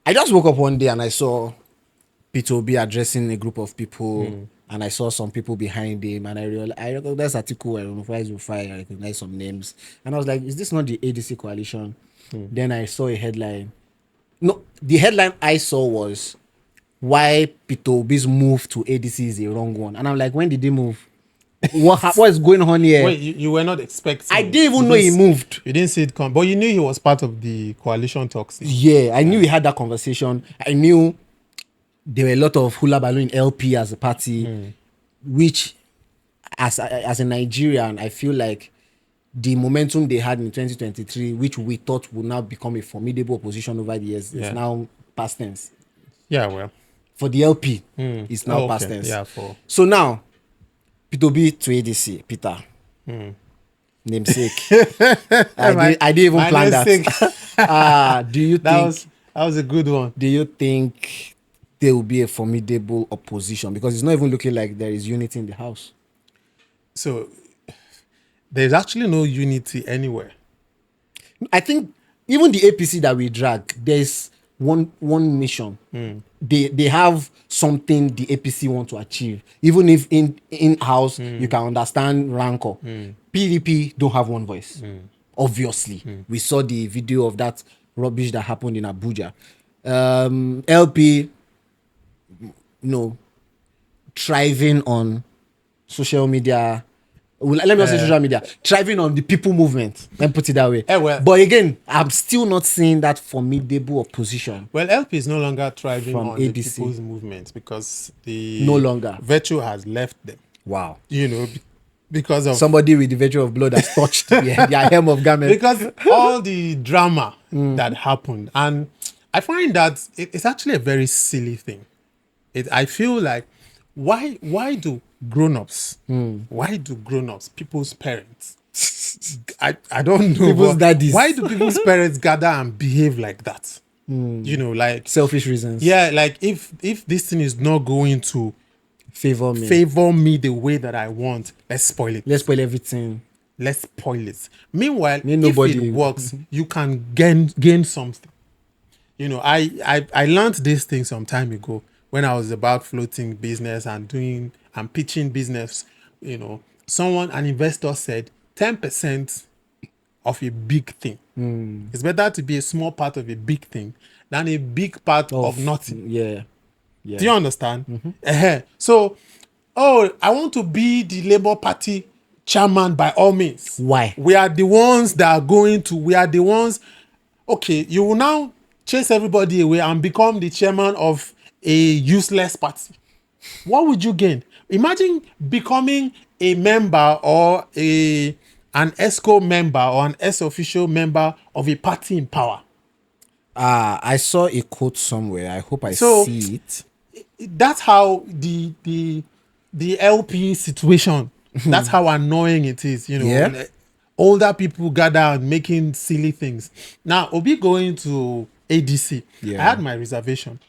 I just woke up one day and I saw Peter Obi addressing a group of people, and I saw some people behind him, and I recognized article, I recognized some names, and I was like, is this not the ADC Coalition? Then I saw a headline. No, the headline I saw was why Peter Obi's move to ADC is a wrong one, and I'm like, when did he move? What is going on here? Wait, you were not expecting. I didn't even know he moved. You didn't see it come, but you knew he was part of the coalition talks. Yeah, I knew we had that conversation. I knew there were a lot of hula balloon LP as a party, which, as a Nigerian, I feel like the momentum they had in 2023, which we thought would now become a formidable opposition over the years, is now past tense. Yeah, well, for the LP, it's now past tense. Yeah, so now, Peter Obi to ADC, Peter. Namesake. I didn't even plan that. Do you think that was a good one? Do you think there will be a formidable opposition? Because it's not even looking like there is unity in the house. So there's actually no unity anywhere. I think even the APC that we drag, there's one mission. They have something the APC want to achieve. Even if in-house you can understand rancor. PDP don't have one voice. Obviously. We saw the video of that rubbish that happened in Abuja. LP, thriving on social media. Let me not say social media. Thriving on the people movement. Let me put it that way. But again, I'm still not seeing that formidable opposition. Well, LP is no longer thriving from on ADC. The people's movement because the no longer virtue has left them. Wow. Because of somebody with the virtue of blood has touched their hem of garment. Because all the drama that happened. And I find that it's actually a very silly thing. I feel like why do grown-ups, people's parents, I don't know, people's daddies, why do people's parents gather and behave like that? Like selfish reasons. Yeah, like if this thing is not going to favor me the way that I want, let's spoil it. Let's spoil everything. Let's spoil it. Meanwhile, if it works, you can gain something. I learned this thing some time ago when I was about floating business and pitching business. An investor said 10% of a big thing. It's better to be a small part of a big thing than a big part of nothing. Yeah. Do you understand? So, I want to be the Labour Party chairman by all means. Why? We are the ones okay, you will now chase everybody away and become the chairman of a useless party. What would you gain? Imagine becoming a member or an ESCO member or an ex-official member of a party in power. I saw a quote somewhere. I hope I see it. That's how the LP situation, that's how annoying it is. Older people gather and making silly things. Now, Obi going to ADC, I had my reservation.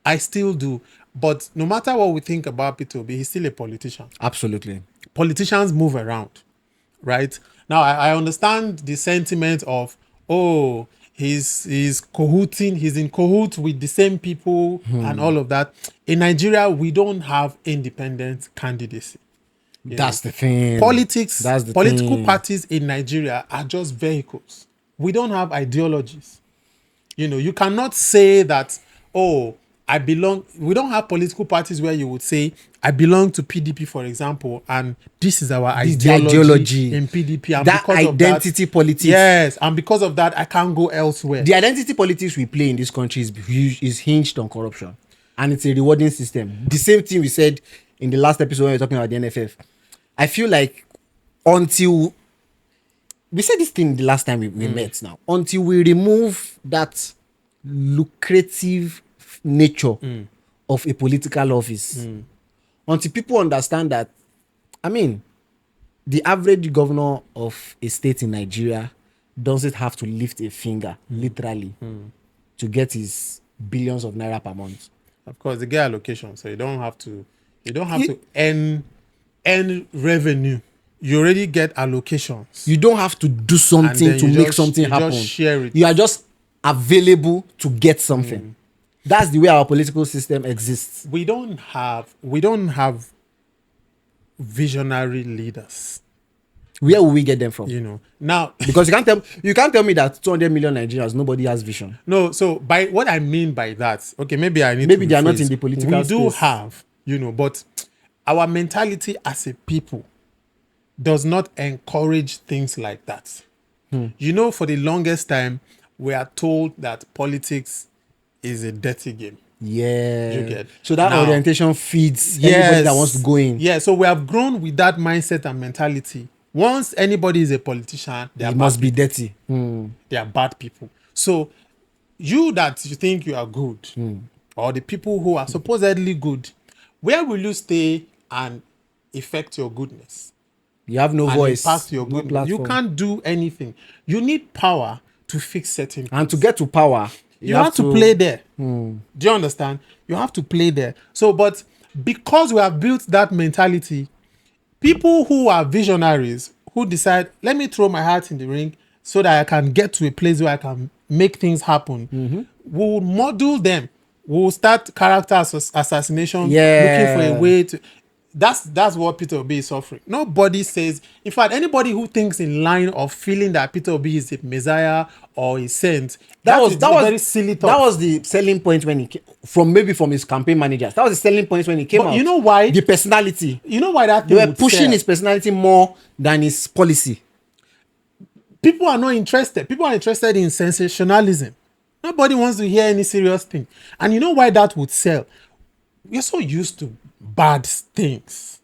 I still do. But no matter what we think about Peter Obi, he's still a politician. Absolutely. Politicians move around, right? Now, I understand the sentiment of, he's in cahoots with the same people and all of that. In Nigeria, we don't have independent candidacy. That's the thing. Political parties in Nigeria are just vehicles. We don't have ideologies. You cannot say that, we don't have political parties where you would say, I belong to PDP, for example, and this is our ideology in PDP. And that identity politics. Yes, and because of that, I can't go elsewhere. The identity politics we play in this country is hinged on corruption. And it's a rewarding system. The same thing we said in the last episode when we were talking about the NFF. I feel like until... We said this thing the last time we met now. Until we remove that lucrative nature of a political office, until people understand that, the average governor of a state in Nigeria doesn't have to lift a finger, literally, to get his billions of naira per month. Of course, they get allocation, so you don't have to earn revenue. You already get allocations. You don't have to do something to make something happen. Just share it. You are just available to get something. That's the way our political system exists. We don't have visionary leaders. Where will we get them from? You know, now Because you can't tell me that 200 million Nigerians, nobody has vision. no. So by what I mean by that, okay, maybe They are not in the political We do space. have, but our mentality as a people does not encourage things like that. For the longest time, we are told that politics is a dirty game. Yeah. You get. So that Now, orientation feeds anybody that wants to go in. Yeah, so we have grown with that mindset and mentality. Once anybody is a politician, It must be dirty. they are bad people. So you think you are good, or the people who are supposedly good, where will you stay and affect your goodness? You have no And voice. impact your no goodness. platform. You can't do anything. You need power to fix certain things. And to get to power, You have to play there. Do you understand? You have to play there. So, but because we have built that mentality, people who are visionaries, who decide, let me throw my heart in the ring so that I can get to a place where I can make things happen, we will model them. We will start character assassination, looking for a way to... That's what Peter Obi is suffering. Nobody says... In fact, anybody who thinks in line of feeling that Peter Obi is a messiah or a saint, that was very silly thought. That was the selling point when he came, from his campaign managers. That was the selling point when he came out. You know why? The personality. You know why that They thing were pushing sell? his personality more than his policy. People are not interested. People are interested in sensationalism. Nobody wants to hear any serious thing. And you know why that would sell? We're so used to bad things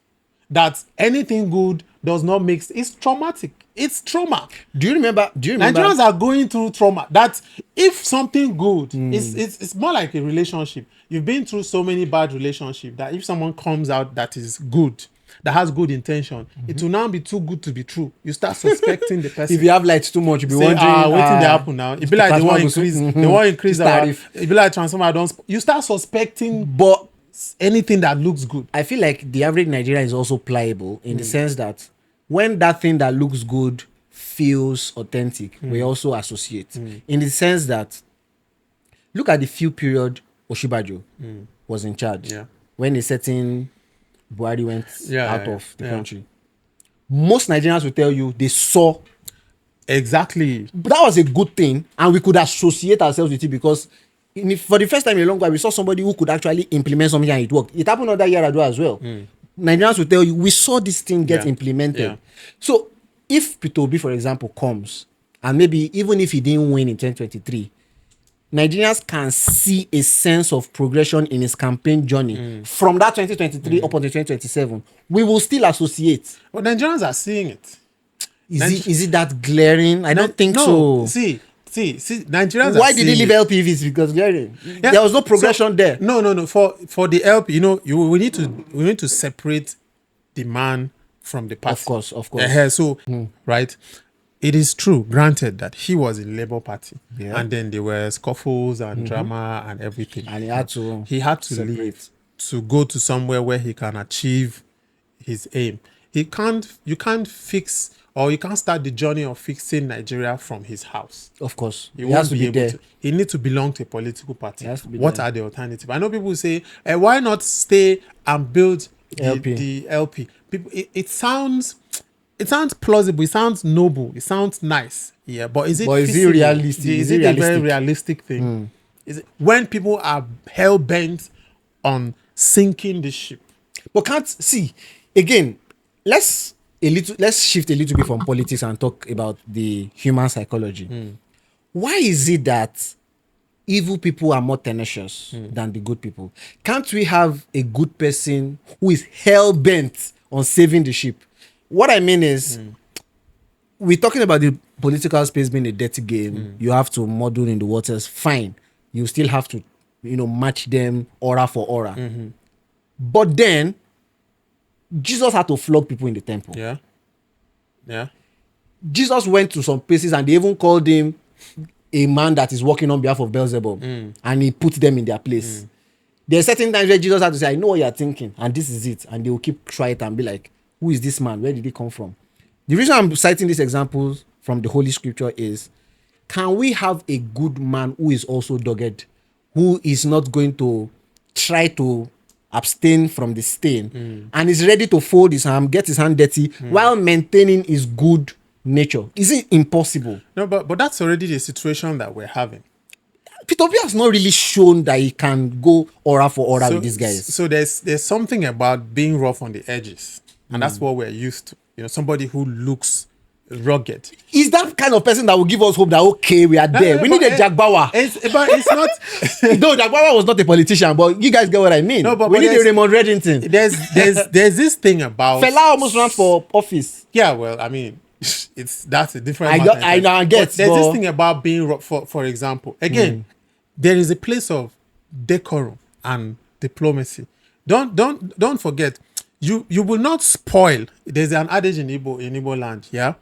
that anything good does not make... It's traumatic. It's trauma. Do you remember? Nigerians are going through trauma. That if something good, it's more like a relationship. You've been through so many bad relationships that if someone comes out that is good, that has good intention, it will now be too good to be true. You start suspecting the person. If you have lights too much, you'll be wondering. Waiting they happen now. It be like they want increase. They want increase tariff. It be like transformer. You start suspecting, But anything that looks good. I feel like the average Nigerian is also pliable in the sense that when that thing that looks good feels authentic, we also associate. In the sense that, look at the few period Oshibajo was in charge. Yeah. When a certain Buhari went out of the yeah. country. Most Nigerians will tell you they saw. Exactly. But that was a good thing, and we could associate ourselves with it because for the first time in a long while, we saw somebody who could actually implement something and it worked. It happened another year ago as well. Nigerians will tell you, we saw this thing get implemented. Yeah. So if Peter Obi, for example, comes, and maybe even if he didn't win in 2023, Nigerians can see a sense of progression in his campaign journey from that 2023 up until 2027. We will still associate. But Nigerians are seeing it. Is it that glaring? I don't think so. See, Nigerians. Why did he leave LPVs? Because there was no progression there. No. For the LP, we need to separate the man from the party. Of course. Right. It is true, granted, that he was in Labour Party, Yeah. and then there were scuffles and drama and everything. And he had to separate. leave to go to somewhere where he can achieve his aim. You can't fix, or you can't start the journey of fixing Nigeria from his house. Of course. He He won't has to be there. He needs to belong to a political party. He has to be What there. are the alternatives? I know people say, why not stay and build the LP? People, it sounds plausible. It sounds noble. It sounds nice. Yeah, but is it realistic? Is it a very realistic thing? Is it when people are hell bent on sinking the ship? But can't see again. Let's shift a little bit from politics and talk about the human psychology. Why is it that evil people are more tenacious than the good people? Can't we have a good person who is hell bent on saving the ship? What I mean is, we're talking about the political space being a dirty game. You have to model in the waters. Fine, you still have to, match them aura for aura. But then, Jesus had to flog people in the temple. Yeah. Jesus went to some places and they even called him a man that is working on behalf of Beelzebub, and he put them in their place. There are certain times where Jesus had to say, I know what you're thinking, and this is it. And they will keep quiet and be like, who is this man? Where did he come from? The reason I'm citing these examples from the Holy Scripture is can we have a good man who is also dogged, who is not going to try to abstain from the stain and is ready to fold his hand, get his hand dirty while maintaining his good nature? Is it impossible? No, but that's already the situation that we're having. Peter Obi has not really shown that he can go aura for aura with these guys. So there's something about being rough on the edges, and that's what we're used to. You know, somebody who looks rugged. Is that kind of person that will give us hope that, okay, we are there? We need a Jagbawa. But it's not. No, Jagbawa was not a politician, but you guys get what I mean. No, but we need a Raymond Reddington. There's this thing about Fela almost ran for office. Yeah, well, I mean, that's a different. I get. There's this thing about being rough. For example, again, there is a place of decorum and diplomacy. Don't forget. You will not spoil. There's an adage in Igbo land. Yeah,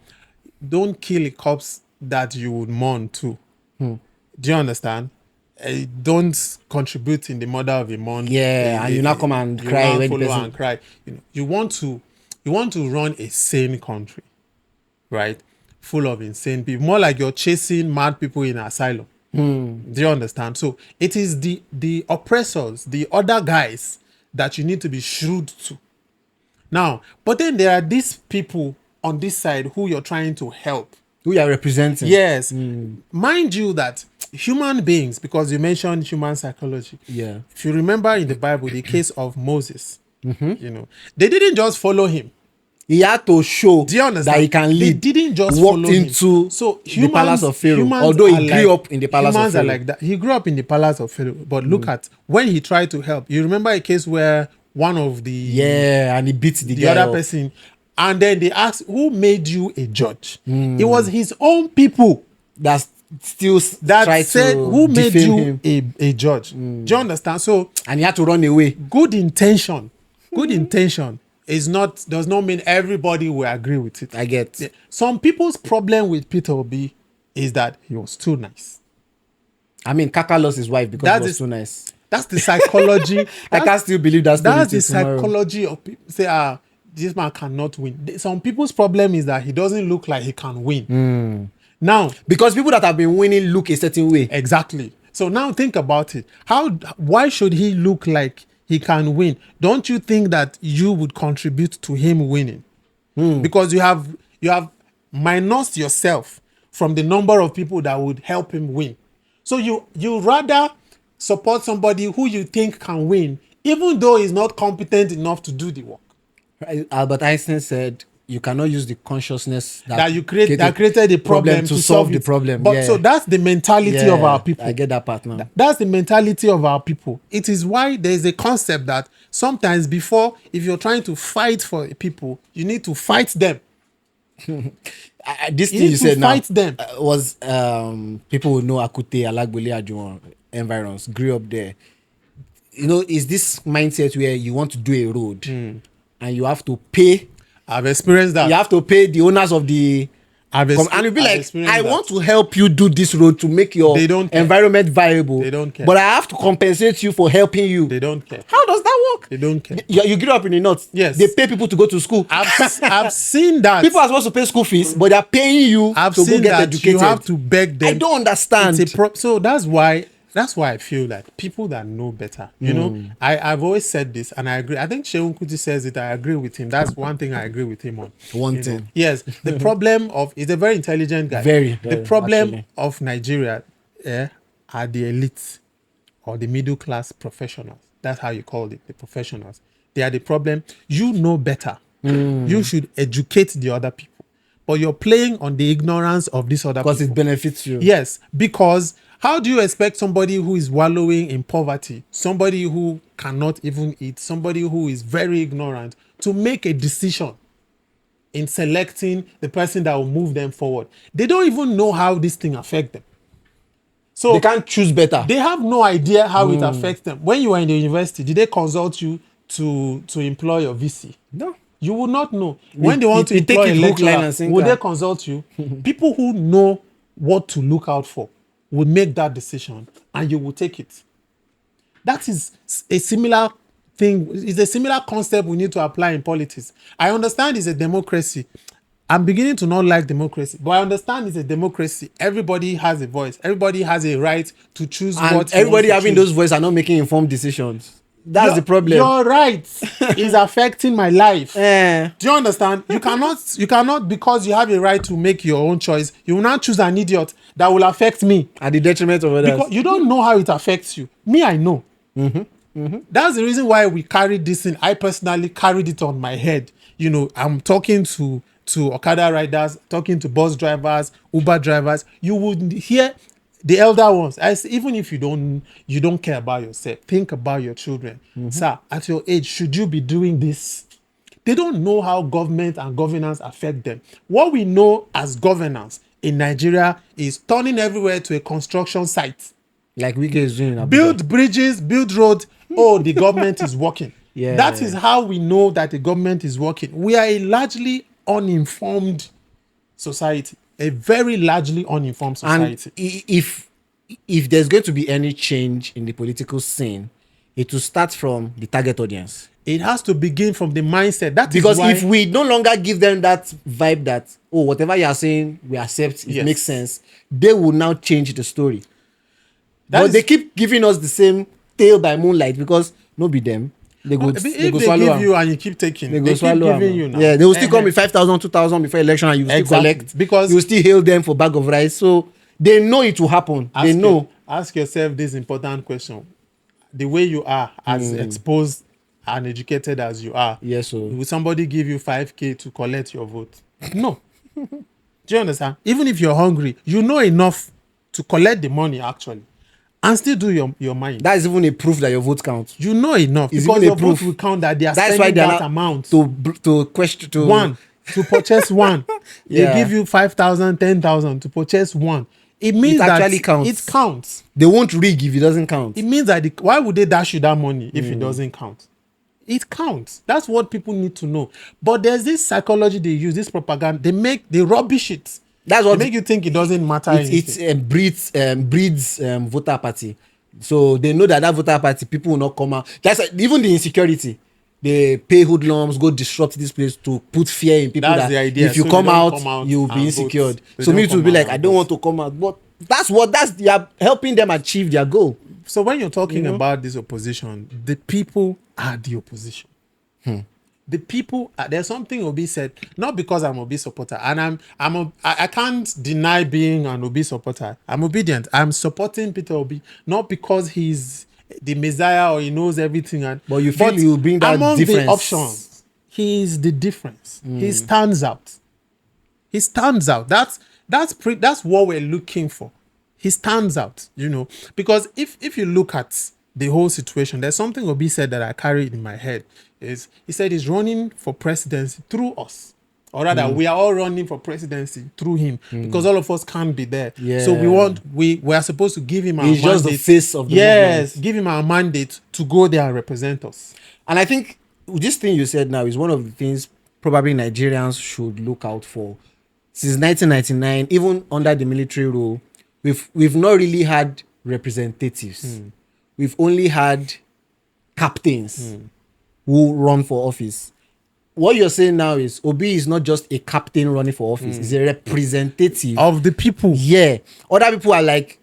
don't kill a corpse that you would mourn too. Do you understand? Don't contribute in the murder of a mourn. Yeah, and you not come and cry when follow and cry. You want to run a sane country, right? Full of insane people. More like you're chasing mad people in asylum. Do you understand? So it is the oppressors, the other guys that you need to be shrewd to. Now, but then there are these people on this side who you're trying to help. Who you are representing. Yes. Mind you that human beings, because you mentioned human psychology. Yeah. If you remember in the Bible, the case of Moses, you know, they didn't just follow him. He had to show that he can lead. They didn't just walked follow into so the palace of Pharaoh. Although he grew up in the palace of Humans Pharaoh. are like that. He grew up in the palace of Pharaoh. But look at when he tried to help. You remember a case where one of the and he beat the guy other up. person, and then they asked, who made you a judge? It was his own people that still that said, who made you him. a judge? Do you understand? So, and he had to run away. Good intention does not mean everybody will agree with it. I get. Yeah. Some people's problem with Peter Obi is that he was too nice. I mean, Kaka lost his wife because he was too nice. That's the psychology. I can't still believe that story. That's the psychology of people. Say, this man cannot win. Some people's problem is that he doesn't look like he can win. Now, because people that have been winning look a certain way. Exactly. So now think about it. Why should he look like he can win? Don't you think that you would contribute to him winning? Because you have minused yourself from the number of people that would help him win. So you rather support somebody who you think can win, even though he's not competent enough to do the work. Albert Einstein said, you cannot use the consciousness that created the problem to solve the problem. But so that's the mentality of our people. I get that part now. That's the mentality of our people. It is why there is a concept that sometimes if you're trying to fight for people, you need to fight them. This thing you said now them. Was people who know Akute, Alagbole, Ajuwon environs, grew up there. You know, is this mindset where you want to do a road and you have to pay. I've experienced that. You have to pay the owners of the and you'll be like, I want to help you do this road to make your environment viable. They don't care. But I have to compensate you for helping you. They don't care. How does that work? They don't care. You grew up in the north. Yes. They pay people to go to school. I've seen that. People are supposed to pay school fees, but they're paying you to go get educated. You have to beg them. I don't understand. So that's why I feel like people that know better, you know, I've always said this and I agree. I think Shehu Kuti says it. I agree with him. That's one thing I agree with him on. One thing. Yes. The problem he's a very intelligent guy. Very, the problem actually. of Nigeria are the elites or the middle class professionals. That's how you call it, the professionals. They are the problem. You know better. You should educate the other people. But you're playing on the ignorance of this other people. Because it benefits you. Yes, because how do you expect somebody who is wallowing in poverty, somebody who cannot even eat, somebody who is very ignorant, to make a decision in selecting the person that will move them forward? They don't even know how this thing affects them. So they can't choose better. They have no idea how it affects them. When you were in the university, did they consult you to employ your VC? No. You would not know. When they want to employ a lecturer, would they consult you? People who know what to look out for will make that decision and you will take it. That is a similar thing. It's a similar concept we need to apply in politics. I understand it's a democracy. I'm beginning to not like democracy, but I understand it's a democracy. Everybody has a voice. Everybody has a right to choose And what he everybody wants to having choose. those voices are not making informed decisions. That's the problem. Your right is affecting my life. Eh. Do you understand? You cannot, because you have a right to make your own choice, you will not choose an idiot that will affect me. At the detriment of others. Because you don't know how it affects you. Me, I know. That's the reason why we carried this in. I personally carried it on my head. You know, I'm talking to Okada riders, talking to bus drivers, Uber drivers. You would hear the elder ones. I say, even if you don't care about yourself, think about your children. Sir, at your age, should you be doing this? They don't know how government and governance affect them. What we know as governance in Nigeria is turning everywhere to a construction site. Like Wike is doing. Build bridges, build roads. Oh, the government is working. Yeah. That is how we know that the government is working. We are a largely uninformed society. A very largely uninformed society. And if there's going to be any change in the political scene, it will start from the target audience. It has to begin from the mindset. Because if we no longer give them that vibe that, oh, whatever you are saying, we accept, it makes sense, they will now change the story. But they keep giving us the same tale by moonlight because no be them. They go, if they go they swallow give them. you and you keep taking, They keep giving you now. Yeah, they will still come with 5,000, 2,000 before election, and you will still collect. Because you will still hail them for bag of rice. So they know it will happen. They know. Ask yourself this important question: the way you are, as exposed and educated as you are, yes, so will somebody give you 5K to collect your vote? No. Do you understand? Even if you're hungry, you know enough to collect the money actually, and still do your mind. That is even a proof that your vote counts. You know enough it's because your vote will count that they are spending that amount to question to one to purchase one. They give you 5,000, 10,000 to purchase one. It means that actually counts. It counts. They won't rig if it doesn't count. It means that why would they dash you that money if it doesn't count? It counts. That's what people need to know. But there's this psychology they use, this propaganda. They rubbish it. That's what they make you think it doesn't matter. It breeds voter apathy. So they know that voter apathy, people will not come out. That's even the insecurity. They pay hoodlums, go disrupt this place to put fear in people. That's the idea. If you come out, you will be insecure. So me to be like, I don't want to come out. But they are helping them achieve their goal. So when you're talking about this opposition, the people are the opposition. The people, there's something Obi said, not because I'm Obi supporter, and I can't deny being an Obi supporter. I'm obedient. I'm supporting Peter Obi, not because he's the Messiah or he knows everything. But you feel you bring that among difference. The options, he is the difference. He stands out. He stands out. That's what we're looking for. He stands out, because if you look at the whole situation, there's something Obi said that I carried in my head. He said he's running for presidency through us, or rather we are all running for presidency through him, because all of us can't be there. So we are supposed to give him our mandate. He's just the face of the movement. Give him our mandate to go there and represent us. And I think this thing you said now is one of the things probably Nigerians should look out for. Since 1999, even under the military rule, we've not really had representatives. We've only had captains who run for office. What you're saying now is Obi is not just a captain running for office. He's a representative of the people. Yeah. Other people are like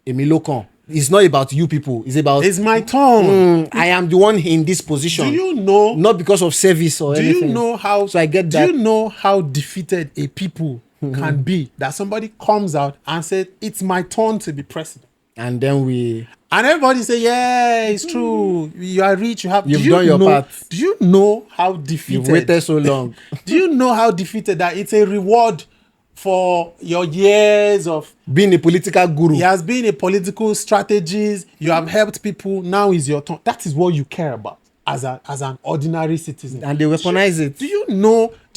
Emilokan. It's not about you people. It's about... It's my turn. I am the one in this position. Do you know... Not because of service or anything. Do you know how... So I get that. Do you know how defeated a people can be? That somebody comes out and says, it's my turn to be president. And then and everybody say, yeah, it's true. You are rich. You've done your part. Do you know how defeated? You've waited so long. Do you know how defeated that it's a reward for your years of being a political guru? He has been a political strategist. You have helped people. Now is your turn. That is what you care about as an ordinary citizen. And they weaponize it. Do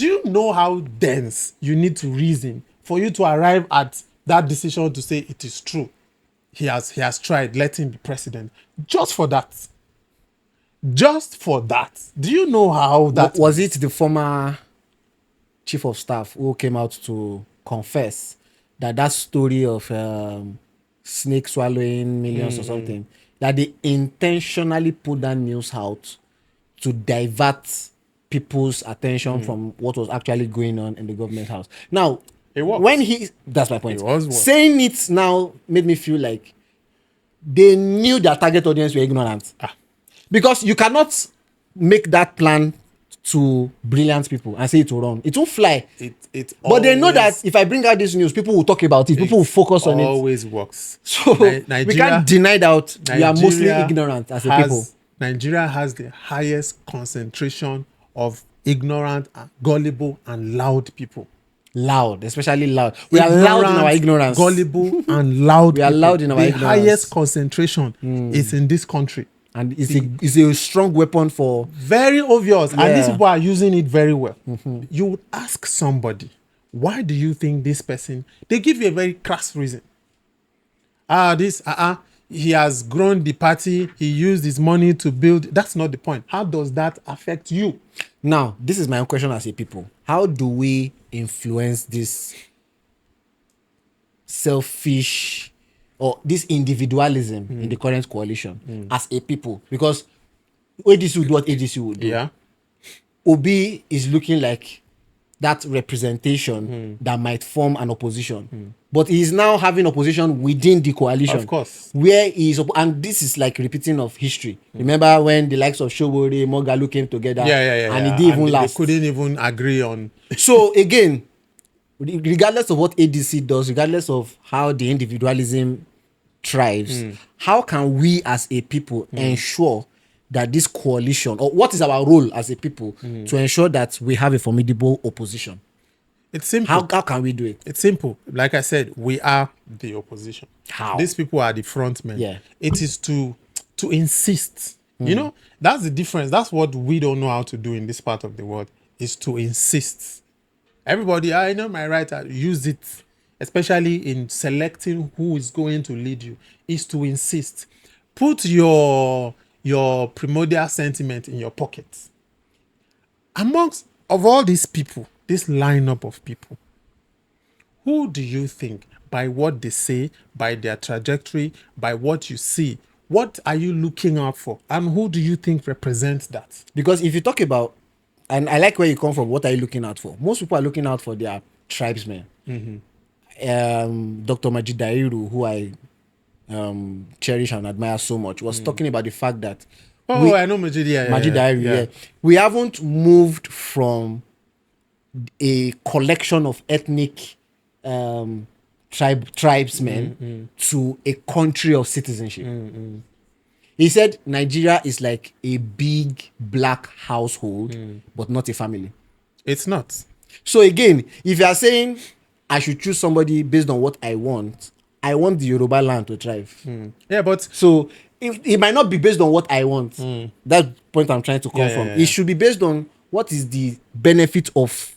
you know how dense you need to reason for you to arrive at that decision to say it is true? He has tried. Let him be president. Just for that. Do you know how that was it? The former chief of staff who came out to confess that story of snake swallowing millions or something, that they intentionally put that news out to divert people's attention from what was actually going on in the government house. Now, It works. that's my point. It was work. Saying it now made me feel like they knew their target audience were ignorant. Because you cannot make that plan to brilliant people and say it will run. It won't fly. But they know that if I bring out this news, people will talk about it. People will focus on it. It always works. So we can't deny that we are mostly ignorant as a people. Nigeria has the highest concentration of ignorant, gullible, and loud people. Loud, especially loud. We are loud in our ignorance. Gullible and loud. We are loud in our ignorance. The highest concentration is in this country. And it's a strong weapon for... Very obvious. And these people are using it very well. You would ask somebody, why do you think this person... They give you a very crass reason. He has grown the party. He used his money to build... That's not the point. How does that affect you? Now, this is my own question as a people. How do we influence this selfish or this individualism in the current coalition as a people? Because ADC would do what ADC would do. Yeah. Obi is looking like that representation that might form an opposition. But he is now having opposition within the coalition. Of course. Where he is, and this is like repeating of history. Remember when the likes of Shobore, Mogalu came together and it didn't even last. They couldn't even agree on... So again, regardless of what ADC does, regardless of how the individualism thrives, how can we as a people ensure that this coalition, or what is our role as a people to ensure that we have a formidable opposition? It's simple. How can we do it? It's simple. Like I said, we are the opposition. How? These people are the front men. Yeah. It is to insist. You know, that's the difference. That's what we don't know how to do in this part of the world, is to insist. Everybody, I know my right, I use it, especially in selecting who is going to lead you, is to insist. Put your primordial sentiment in your pocket. Amongst of all these people, this lineup of people, who do you think, by what they say, by their trajectory, by what you see, what are you looking out for? And who do you think represents that? Because if you talk about, and I like where you come from, what are you looking out for? Most people are looking out for their tribesmen. Dr. Majid Dairu, who I cherish and admire so much, was talking about the fact that I know Majid. Majid Dairu. Yeah. We haven't moved from a collection of ethnic tribesmen to a country of citizenship. He said Nigeria is like a big black household, but not a family. It's not. So again, if you are saying I should choose somebody based on what I want the Yoruba land to thrive. Yeah, but so it might not be based on what I want. That's the point I'm trying to come from. It should be based on what is the benefit of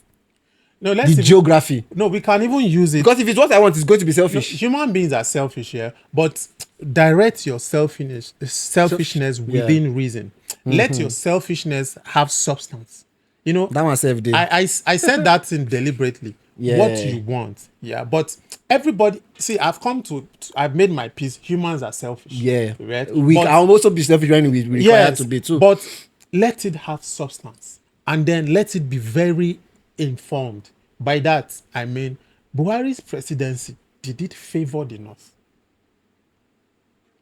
the geography. No, we can even use it. Because if it's what I want, it's going to be selfish. No, human beings are selfish here, but direct your selfishness within reason. Let your selfishness have substance. You know, that one self-did. I said that in deliberately. What you want. Yeah, but everybody, see, I've made my peace. Humans are selfish. Yeah. Right? We can also be selfish when we require to be too. But let it have substance. And then let it be very informed. By that, I mean, Buhari's presidency, did it favor the North?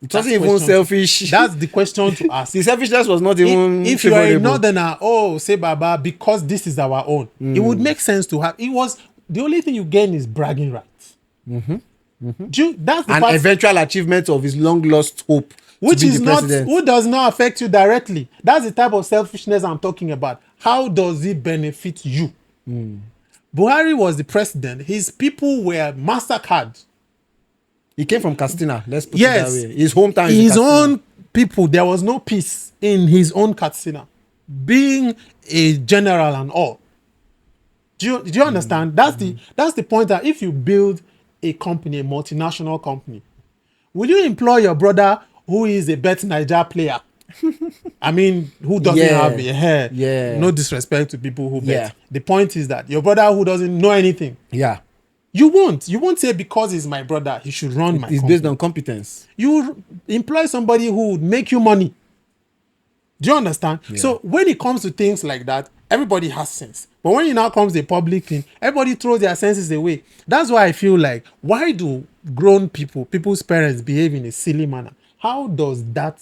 It wasn't even selfish. That's the question to ask. The selfishness was not even if you are a northerner, say Baba, because this is our own. It would make sense to have. It was the only thing you gain is bragging rights. That's the eventual achievement of his long lost hope, which is not who does not affect you directly. That's the type of selfishness I'm talking about. How does it benefit you? Buhari was the president. His people were massacred. He came from Katsina. Let's put it that way. His hometown is his own people. There was no peace in his own Katsina. Being a general and all. Do you understand? That's the point, that if you build a company, a multinational company, will you employ your brother who is a Bet Naija player? I mean, who doesn't have a hair? Yeah. No disrespect to people who bet. The point is that your brother who doesn't know anything. Yeah. You won't say because he's my brother, he should run my company. It's based on competence. You employ somebody who would make you money. Do you understand? Yeah. So when it comes to things like that, everybody has sense. But when it now comes the public thing, everybody throws their senses away. That's why I feel like, why do grown people, people's parents behave in a silly manner? How does that...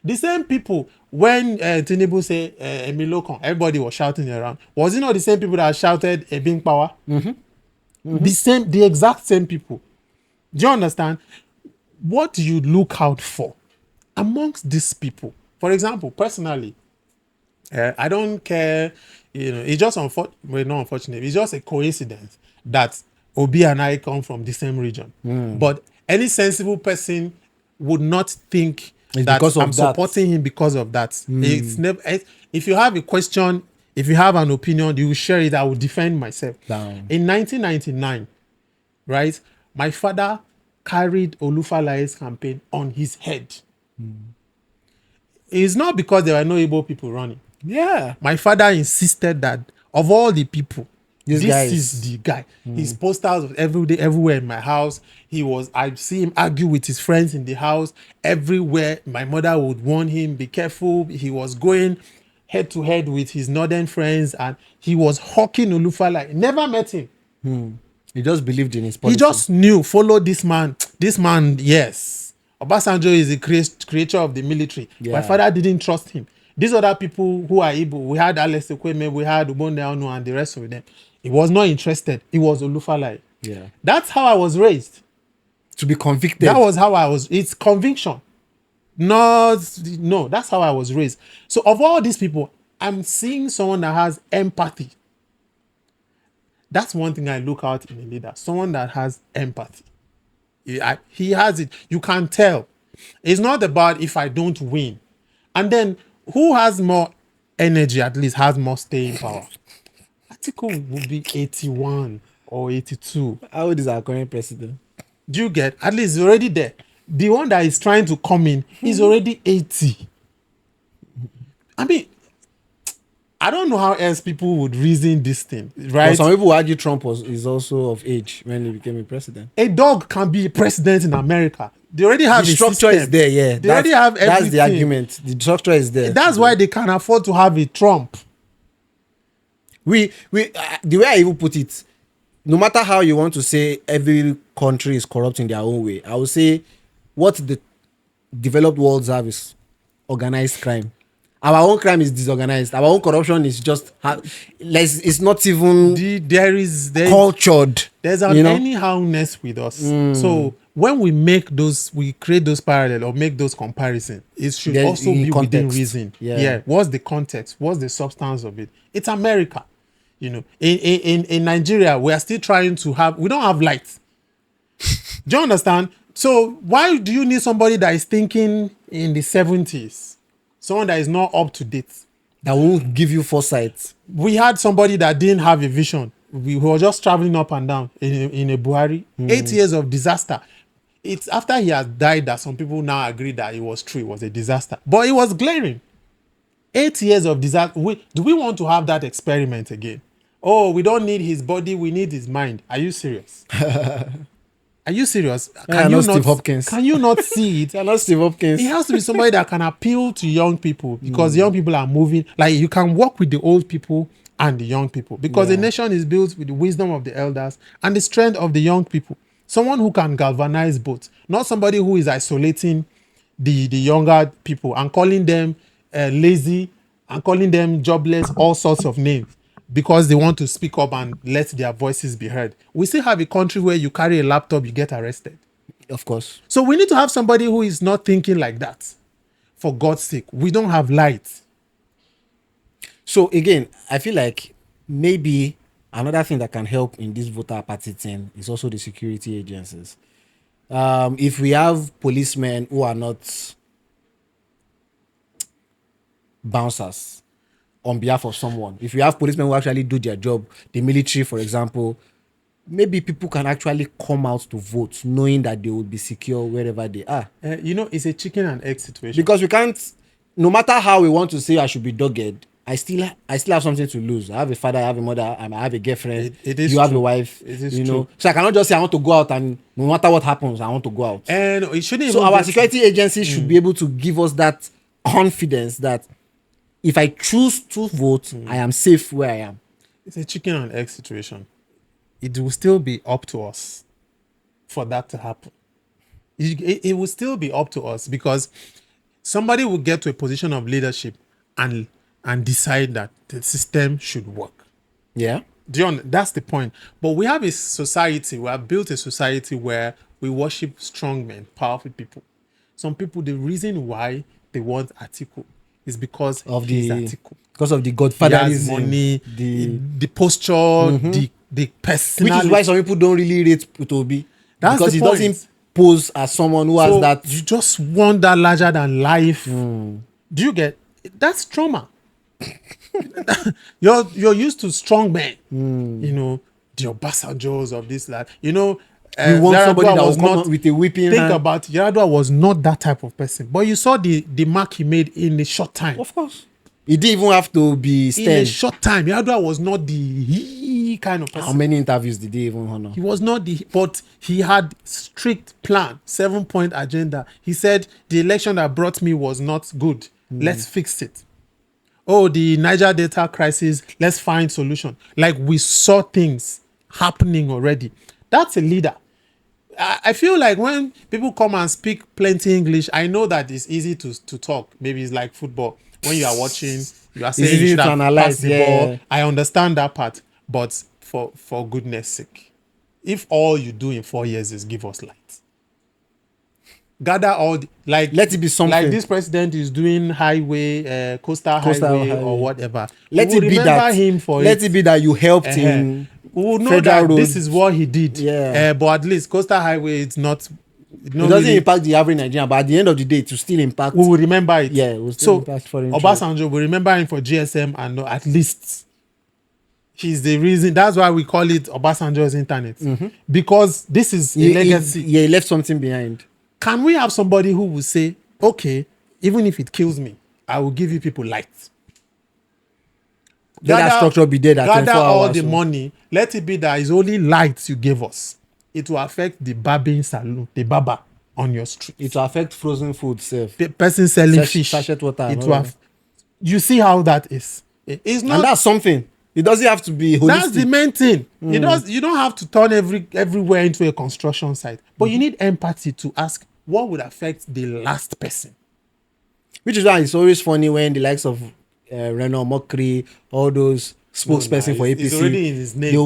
The same people, when Tinubu say Emilokon, everybody was shouting around. Was it not the same people that shouted Ebing Power? The exact same people. Do you understand? What do you look out for amongst these people? For example, personally, I don't care, it's just not unfortunate. It's just a coincidence that Obi and I come from the same region. But any sensible person would not think that I'm supporting him because of that. It's never. If you have a question, if you have an opinion, you will share it. I will defend myself. In 1999, right, my father carried Olufalaye's campaign on his head. It's not because there were no Igbo people running. Yeah. My father insisted that of all the people, this is the guy. His posters was everywhere in my house. I see him argue with his friends in the house. Everywhere, my mother would warn him, be careful. He was going head to head with his northern friends, and he was hawking Olufalaye. Never met him. He just believed in his policy. He just knew, follow this man. This man, yes. Obasanjo is the creator of the military. Yeah. My father didn't trust him. These other people who are Igbo, we had Alex Ekweme, we had Ubonde Anu, and the rest of them. He was not interested. He was Olufalaye. Yeah. That's how I was raised. To be convicted. That was how I was. It's conviction. No, that's how I was raised. So of all these people, I'm seeing someone that has empathy. That's one thing I look out in a leader. Someone that has empathy. He has it. You can tell. It's not about if I don't win. And then who has more energy, at least has more staying power? Atiku would be 81 or 82. How old is our current president? Do you get? At least he's already there. The one that is trying to come in is already 80. I mean, I don't know how else people would reason this thing, right? Well, some people argue Trump is also of age when he became a president. A dog can be a president in America. They already have the structure is there, yeah. They already have everything. That's the argument. The structure is there. That's why they can afford to have a Trump. The way I even put it, no matter how you want to say every country is corrupt in their own way, I would say what the developed worlds have is organized crime. Our own crime is disorganized. Our own corruption is just it's not even there's cultured. There's an anyhowness with us. So when we create those parallels or make those comparisons, it should also be context. Within reason. Yeah. What's the context? What's the substance of it? It's America. In Nigeria, we are still trying to we don't have light. Do you understand? So why do you need somebody that is thinking in the 70s? Someone that is not up to date. That won't give you foresight. We had somebody that didn't have a vision. We were just traveling up and down in a Buhari. 8 years of disaster. It's after he has died that some people now agree that it was true. It was a disaster. But it was glaring. 8 years of disaster. Do we want to have that experiment again? Oh, we don't need his body. We need his mind. Are you serious? Are you serious? Can you Steve Hopkins. Can you not see it? Not Steve Hopkins. It has to be somebody that can appeal to young people because young people are moving. Like you can work with the old people and the young people because a nation is built with the wisdom of the elders and the strength of the young people. Someone who can galvanize both, not somebody who is isolating the younger people and calling them lazy and calling them jobless, all sorts of names. Because they want to speak up and let their voices be heard. We still have a country where you carry a laptop, you get arrested. Of course. So we need to have somebody who is not thinking like that. For God's sake, we don't have light. So again, I feel like maybe another thing that can help in this voter apathy thing is also the security agencies. If we have policemen who are not bouncers, on behalf of someone, if you have policemen who actually do their job, the military, for example, maybe people can actually come out to vote knowing that they will be secure wherever they are. It's a chicken and egg situation. Because we can't, no matter how we want to say I should be dogged, I still have something to lose. I have a father, I have a mother, I have a girlfriend. It is you have true. a wife. It is true. So I cannot just say I want to go out and no matter what happens, I want to go out. And it shouldn't. So our security agencies should be able to give us that confidence that if I choose to vote, I am safe where I am. It's a chicken and egg situation. It will still be up to us for that to happen. It will still be up to us because somebody will get to a position of leadership and decide that the system should work. Yeah. That's the point. But we have a society, we have built a society where we worship strong men, powerful people. Some people, the reason why they want Atiku is because he's Atiku. Because of the godfatherism, he has money, the posture, the personality. Which is why some people don't really rate Peter Obi. That's because he doesn't pose as someone who has that. You just want that larger than life. Do you get? That's trauma. You're used to strong men. You know, the Obasanjos of this life. You know, we want somebody that was not with a whipping hand. About Yar'Adua was not that type of person. But you saw the mark he made in a short time. Of course. He didn't even have to be stern. In a short time, Yar'Adua was not the kind of person. How many interviews did he even honor? He was not but he had strict plan, 7-point agenda. He said, the election that brought me was not good. Let's fix it. Oh, the Niger Delta crisis, let's find solution. Like we saw things happening already. That's a leader. I feel like when people come and speak plenty English, I know that it's easy to talk. Maybe it's like football. When you are watching, you are saying you should have passed the ball. I understand that part. But for goodness sake, if all you do in 4 years is give us light, gather all let it be something. Like this president is doing highway, coastal highway or whatever. Let it be that him for let it be that you helped him. We will know that this is what he did. Yeah. But at least coastal highway, it's not. It doesn't impact the average Nigerian, but at the end of the day, it will still impact. We will remember it. Yeah, we'll still impact foreign trade. Obasanjo, we remember him for GSM and know at least he's the reason. That's why we call it Obasanjo's internet. Because this is a legacy. He left something behind. Can we have somebody who will say, okay, even if it kills me, I will give you people light. Let that structure be there. Gather all the money. Let it be that it's only lights you gave us. It will affect the barbing salon, the barber on your street. It will affect frozen food, safe. The person selling fish. Sachet water. It will you see how that is. It's not. And that's something. It doesn't have to be holistic. That's the main thing. You don't have to turn everywhere into a construction site. But you need empathy to ask what would affect the last person. Which is why it's always funny when the likes of Renault, Mokri, all those spokesperson for APC, it's already in his name. They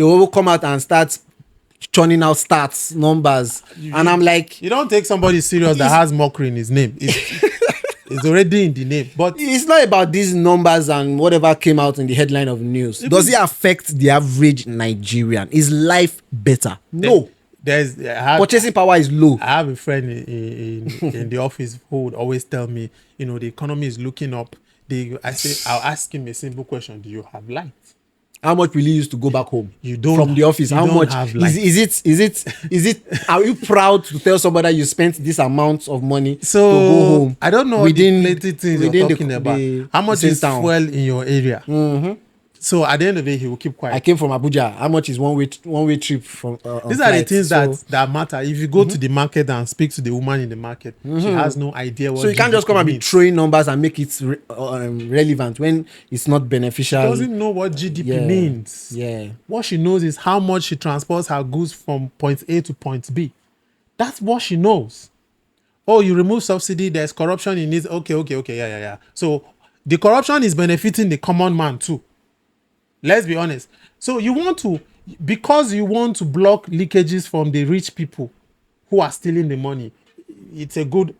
will come out and start churning out stats, numbers. And I'm like, you don't take somebody serious that has Mokri in his name. It's already in the name. But it's not about these numbers and whatever came out in the headline of news. Does it affect the average Nigerian? Is life better? No. Purchasing power is low. I have a friend in the office who would always tell me, the economy is looking up. I'll ask him a simple question: do you have light? How much will you use to go back home? You don't from the office. How much have light. Is it? Are you proud to tell somebody you spent this amount of money to go home? I don't know within the things you're talking about. How much is fuel in your area? So at the end of the day, he will keep quiet. I came from Abuja. How much is one way trip from? These are the things that matter. If you go to the market and speak to the woman in the market, she has no idea what. So you can't just come and be throwing numbers and make it relevant when it's not beneficial. She doesn't know what GDP means. Yeah. What she knows is how much she transports her goods from point A to point B. That's what she knows. Oh, you remove subsidy. There's corruption in it. Okay. Yeah. So the corruption is benefiting the common man too. Let's be honest. So because you want to block leakages from the rich people who are stealing the money, it's a good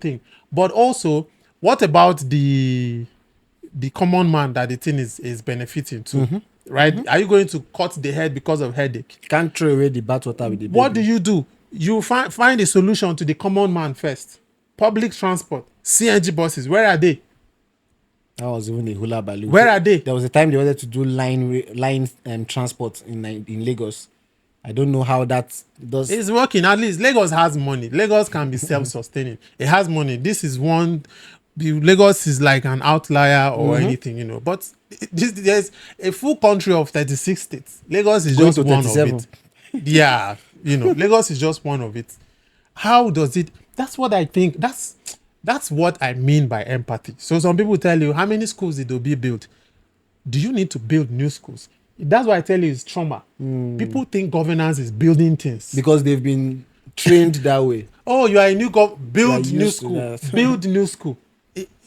thing. But also, what about the common man that the thing is benefiting to? Right? Are you going to cut the head because of headache? Can't throw away the bathwater with the baby. What do? You find a solution to the common man first. Public transport, CNG buses, where are they? That was even a hula baloo. Where are they? There was a time they wanted to do line transport in Lagos. I don't know how that does. It's working. At least Lagos has money. Lagos can be self-sustaining. It has money. This is one. Lagos is like an outlier or anything, But there's a full country of 36 states. Lagos is just one of it. Yeah, Lagos is just one of it. How does it? That's what I think. That's That's what I mean by empathy. So some people tell you, how many schools did Obi build? Do you need to build new schools? That's why I tell you it's trauma. People think governance is building things. Because they've been trained that way. Oh, you are a new build new school. Build new school.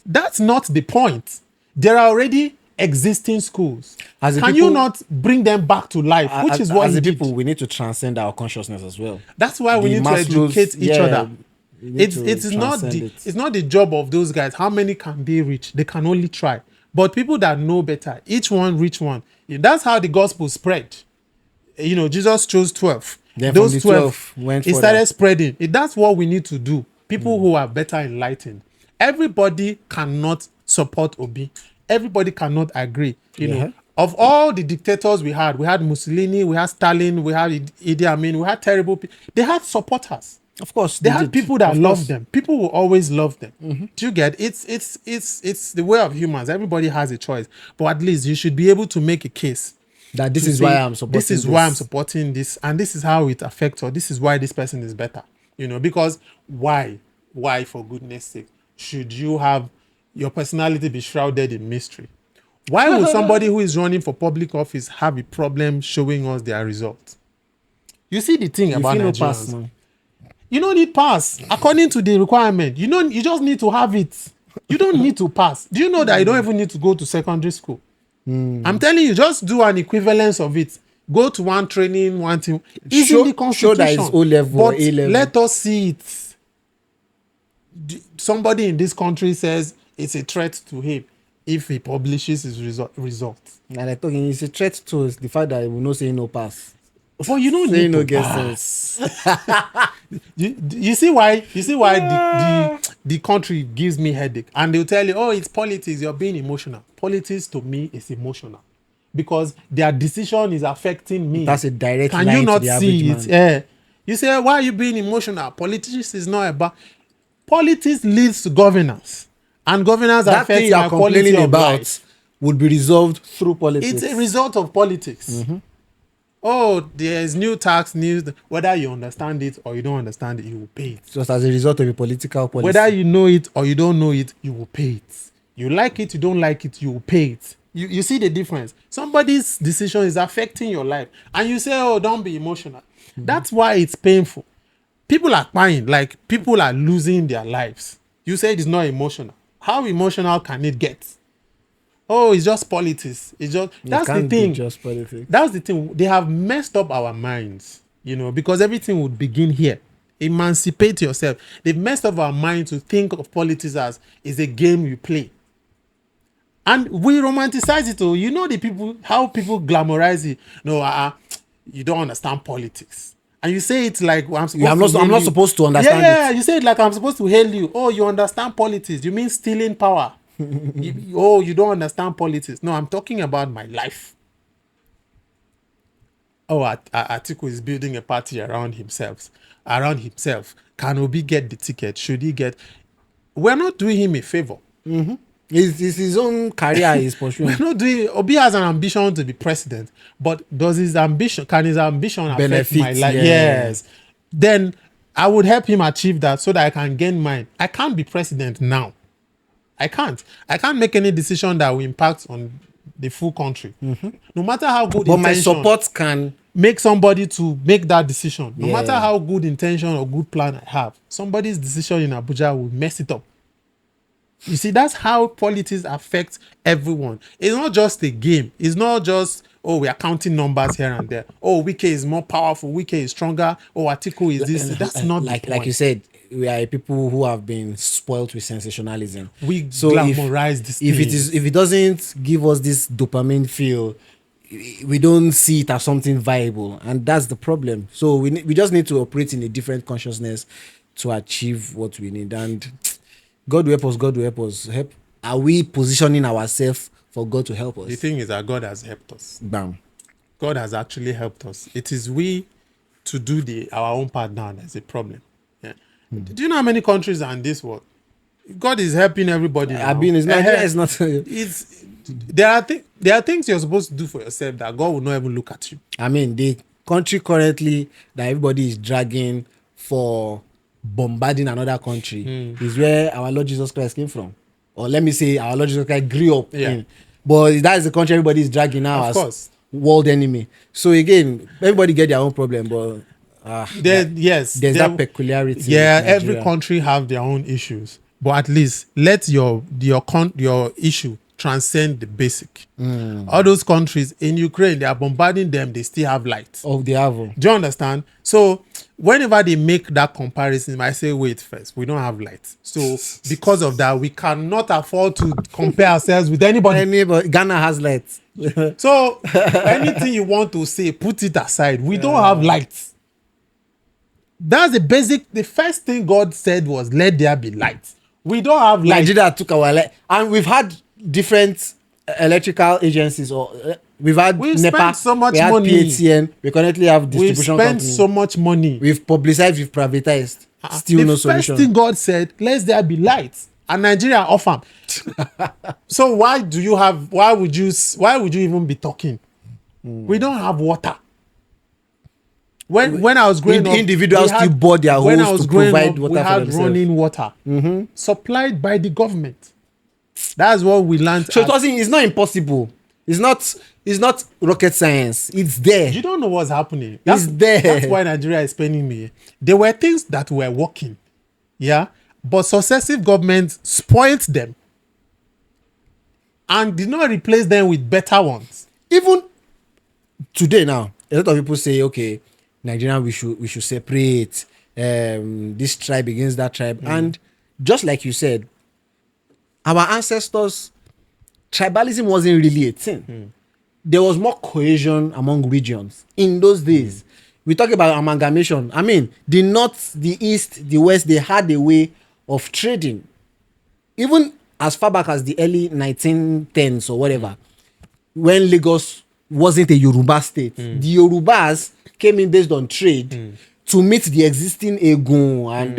That's not the point. There are already existing schools. Can you not bring them back to life? Which is what as the people, we need to transcend our consciousnness as well. That's why we need to educate each other. It's not the job of those guys. How many can they reach? They can only try. But people that know better, each one reach one. That's how the gospel spread. Jesus chose 12. Then those 12 went. It started spreading. That's what we need to do. People who are better enlightened. Everybody cannot support Obi. Everybody cannot agree. You know, of all the dictators we had Mussolini, we had Stalin, we had Idi Amin, we had terrible people. They had supporters. Of course, they had people that loved them. People will always love them. Do you get? It's the way of humans. Everybody has a choice, but at least you should be able to make a case that this is why I'm supporting this. This is why I'm supporting this, and this is how it affects, or this is why this person is better. Because why for goodness sake should you have your personality be shrouded in mystery? Why would somebody who is running for public office have a problem showing us their results? You see the thing about Nigerians. You don't need pass. According to the requirement, you just need to have it. You don't need to pass. Do you know that you don't even need to go to secondary school? I'm telling you, just do an equivalence of it. Go to one training, one thing. It's in the constitution. Show that it's O-level or A-level. Let us see it. Somebody in this country says it's a threat to him if he publishes his results. And I told him it's a threat to the fact that he will not say no pass. But you don't need no guesses. you see why the country gives me headache, and they'll tell you, oh, it's politics, you're being emotional. Politics to me is emotional because their decision is affecting me. That's a direct line. Can you not to the see average it? man. Yeah. You say, why are you being emotional? Politics is not about. Politics leads to governance, and governance that affects thing you are my quality complaining of about life. Would be resolved through politics. It's a result of politics. Oh, there's new tax news. Whether you understand it or you don't understand it, you will pay it. Just as a result of a political policy. Whether you know it or you don't know it, you will pay it. You like it, you don't like it, you will pay it. You see the difference. Somebody's decision is affecting your life. And you say, oh, don't be emotional. That's why it's painful. People are crying, like people are losing their lives. You say it's not emotional. How emotional can it get? Oh, it's just politics. That's the thing. Just politics. That's the thing. They have messed up our minds, because everything would begin here. Emancipate yourself. They've messed up our minds to think of politics as is a game you play. And we romanticize it. How people glamorize it. No, you don't understand politics. And you say it like I'm not supposed to understand it. Yeah, you say it like I'm supposed to hail you. Oh, you understand politics. You mean stealing power. You don't understand politics. No, I'm talking about my life. Oh, Atiku is building a party around himself. Can Obi get the ticket? Should he get? We're not doing him a favor. It's his own career he's pursuing. We're not doing. Obi has an ambition to be president, but can his ambition affect my life? Yeah. Yes. Then I would help him achieve that so that I can gain mine. I can't be president now. I can't make any decision that will impact on the full country. No matter how good but my support can make somebody to make that decision. No matter how good intention or good plan I have, somebody's decision in Abuja will mess it up. You see, that's how politics affects everyone. It's not just a game. It's not just, oh, we are counting numbers here and there. Oh, Wike is more powerful. Wike is stronger. Oh, Atiku is this. That's not like you said. We are people who have been spoiled with sensationalism. We glamorize this. If it doesn't give us this dopamine feel, we don't see it as something viable, and that's the problem. So we just need to operate in a different consciousness to achieve what we need. And God will help us. God will help us. Are we positioning ourselves for God to help us? The thing is that God has helped us. Bam. God has actually helped us. It is we to do our own part now that's a problem. Yeah. Do you know how many countries are in this world? God is helping everybody. There are things you're supposed to do for yourself that God will not even look at you. I mean, the country currently that everybody is dragging for bombarding another country is where our Lord Jesus Christ came from. Or let me say our Lord Jesus Christ grew up in. But that is the country everybody is dragging now as world enemy. So again, everybody get their own problem, but there's that peculiarity. Yeah, every country have their own issues, but at least let your issue transcend the basic. All those countries in Ukraine, they are bombarding them, they still have light. Oh, they have. Do you understand? So whenever they make that comparison, I say, wait first, we don't have light. So because of that, we cannot afford to compare ourselves with anybody. Ghana has light. So anything you want to say, put it aside. We don't have light. That's the first thing God said was, let there be light. We don't have light. Nigeria took our light. And we've had different electrical agencies, or we've NEPA, spent so much we had money. PATN, we currently have distribution We've spent so much money. We've publicized, we've privatized. Still no solution. The first thing God said, let there be light. And Nigeria offer. So why would you even be talking? We don't have water. When I was growing up, individuals still bought their homes to provide water we had for themselves. Running water supplied by the government. That's what we learned. So it's not impossible. It's not rocket science. It's there. You don't know what's happening. It's there. That's why Nigeria is spending me. There were things that were working, but successive governments spoiled them and did not replace them with better ones. Even today now, a lot of people say, okay, Nigeria, we should separate this tribe against that tribe. And just like you said, our ancestors, tribalism wasn't really a thing. There was more cohesion among regions in those days. We talk about amalgamation. I mean, the north, the east, the west, they had a way of trading. Even as far back as the early 1910s or whatever, when Lagos wasn't a Yoruba state, the Yorubas came in based on trade to meet the existing Egun and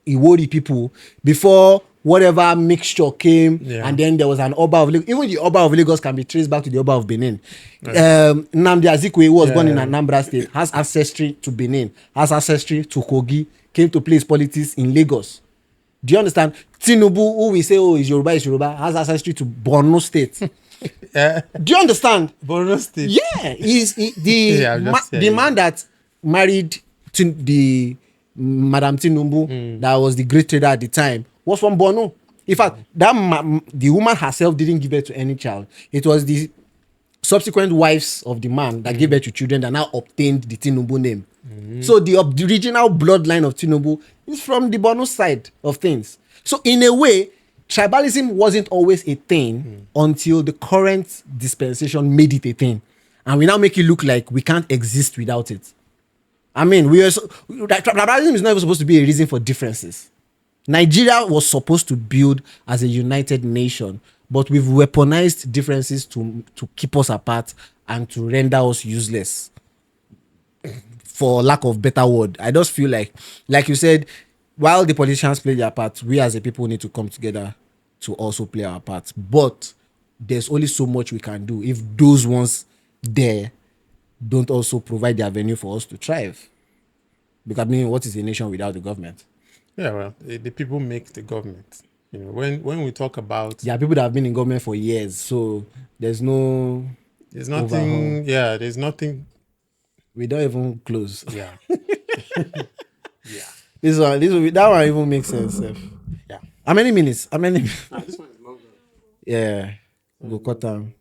Iwori people before whatever mixture came, and then there was an Oba of Lagos. Even the Oba of Lagos can be traced back to the Oba of Benin. Nnamdi Azikiwe, who was born in Anambra State, has ancestry to Benin, has ancestry to Kogi, came to place politics in Lagos. Do you understand? Tinubu, who we say, is Yoruba, has ancestry to Borno State. Do you understand? Borno State. Yeah, the man that married the Madam Tinubu, that was the great trader at the time, was from Borno. In fact, the woman herself didn't give birth to any child. It was the subsequent wives of the man that gave birth to children that now obtained the Tinubu name. So the original bloodline of Tinubu is from the Borno side of things. So in a way, tribalism wasn't always a thing until the current dispensation made it a thing. And we now make it look like we can't exist without it. I mean, tribalism is not even supposed to be a reason for differences. Nigeria was supposed to build as a united nation, but we've weaponized differences to keep us apart and to render us useless, for lack of better word. I just feel like you said, while the politicians play their part, we as a people need to come together to also play our part. But there's only so much we can do if those ones there don't also provide the avenue for us to thrive. Because I mean, what is a nation without the government? Yeah, well, the people make the government. You know, when we talk about... There are people that have been in government for years, so there's nothing... overhaul. Yeah, there's nothing... We don't even close. Yeah. That one even makes sense. Yeah. How many minutes? This one is longer. Yeah. Go cut down.